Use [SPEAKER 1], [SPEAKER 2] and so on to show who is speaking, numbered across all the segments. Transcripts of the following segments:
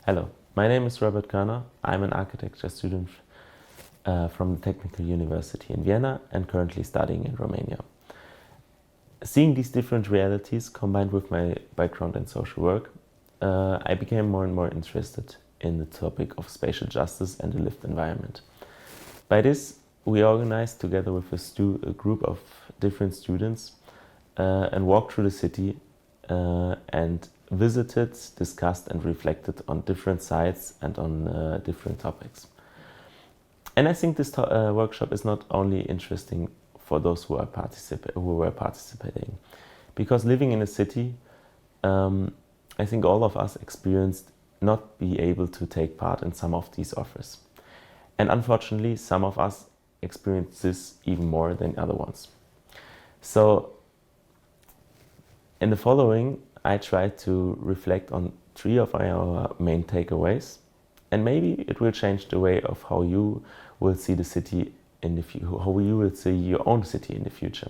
[SPEAKER 1] Hello, my name is Robert Koerner. I'm an architecture student from the Technical University in Vienna and currently studying in Romania. Seeing these different realities combined with my background in social work, I became more and more interested in the topic of spatial justice and the lived environment. By this, we organized together with a group of different students and walked through the city and visited, discussed and reflected on different sites and on different topics. And I think this workshop is not only interesting for those who were participating, because living in a city, I think all of us experienced not be able to take part in some of these offers. And unfortunately, some of us experienced this even more than other ones. So in the following, I try to reflect on 3 of our main takeaways, and maybe it will change the way of how you will see the city in the future, how you will see your own city in the future.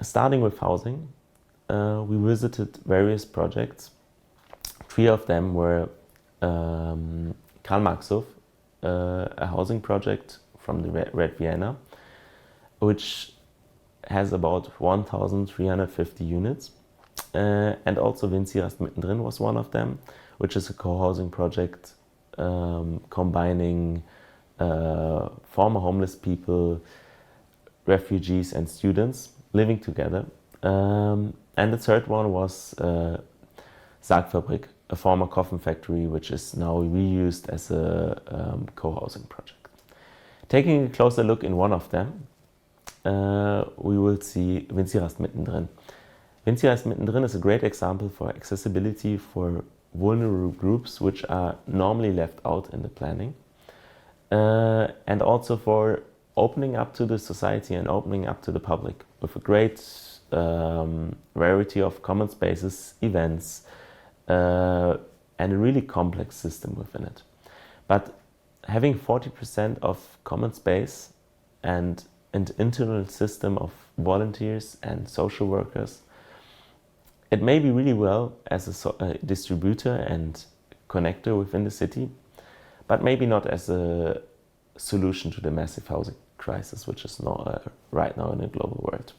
[SPEAKER 1] Starting with housing, we visited various projects. 3 of them were Karl Marxhof, a housing project from the Red Vienna, which has about 1,350 units. And also Winzirast mittendrin was one of them, which is a co-housing project combining former homeless people, refugees and students living together. And the third one was Sargfabrik, a former coffin factory, which is now reused as a co-housing project. Taking a closer look in one of them, we will see Winzirast mittendrin. Winzirast mittendrin is a great example for accessibility for vulnerable groups which are normally left out in the planning, and also for opening up to the society and opening up to the public with a great variety of common spaces, events, and a really complex system within it. But having 40% of common space and an internal system of volunteers and social workers, it may be really well as a distributor and connector within the city, but maybe not as a solution to the massive housing crisis, which is right now in the global world.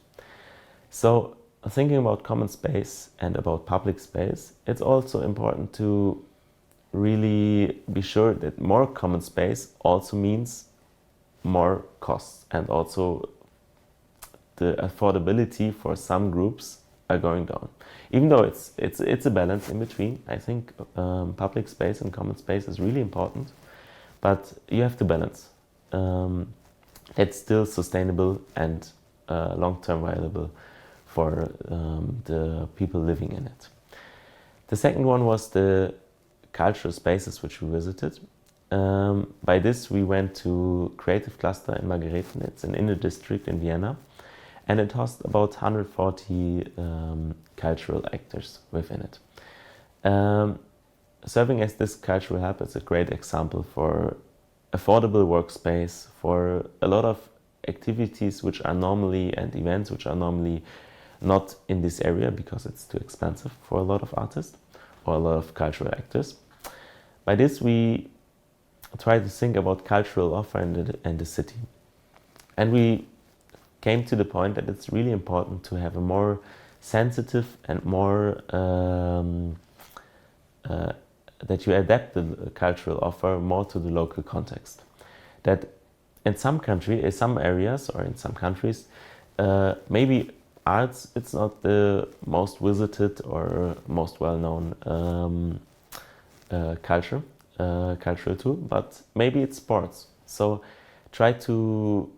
[SPEAKER 1] So thinking about common space and about public space, it's also important to really be sure that more common space also means more costs, and also the affordability for some groups are going down. Even though it's a balance in between. I think public space and common space is really important, but you have to balance. It's still sustainable and long-term viable for the people living in it. The second one was the cultural spaces which we visited. By this we went to Creative Cluster in Margareten. It's an inner district in Vienna, and it hosts about 140 cultural actors within it. Serving as this cultural hub is a great example for affordable workspace, for a lot of activities which are normally, and events which are normally not in this area because it's too expensive for a lot of artists or a lot of cultural actors. By this we try to think about cultural offer in the city. And we came to the point that it's really important to have a more sensitive and more that you adapt the cultural offer more to the local context. That in some areas or in some countries, maybe arts, it's not the most visited or most well-known cultural tool, but maybe it's sports. So try to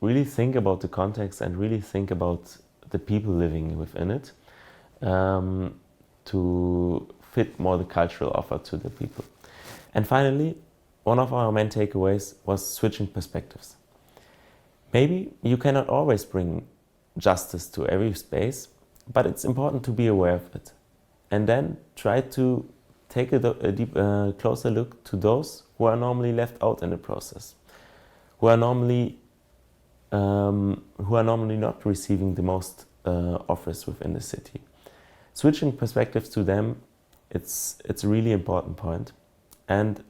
[SPEAKER 1] really think about the context and really think about the people living within it, to fit more the cultural offer to the people. And finally, one of our main takeaways was switching perspectives. Maybe you cannot always bring justice to every space, but it's important to be aware of it. And then try to take a closer look to those who are normally left out in the process, who are normally not receiving the most offers within the city. Switching perspectives to them It's a really important point. And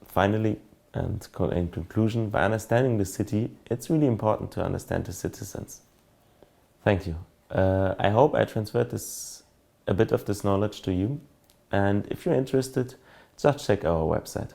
[SPEAKER 1] finally, and in conclusion, by understanding the city, it's really important to understand the citizens. Thank you. I hope I transferred a bit of this knowledge to you. And if you're interested, just check our website.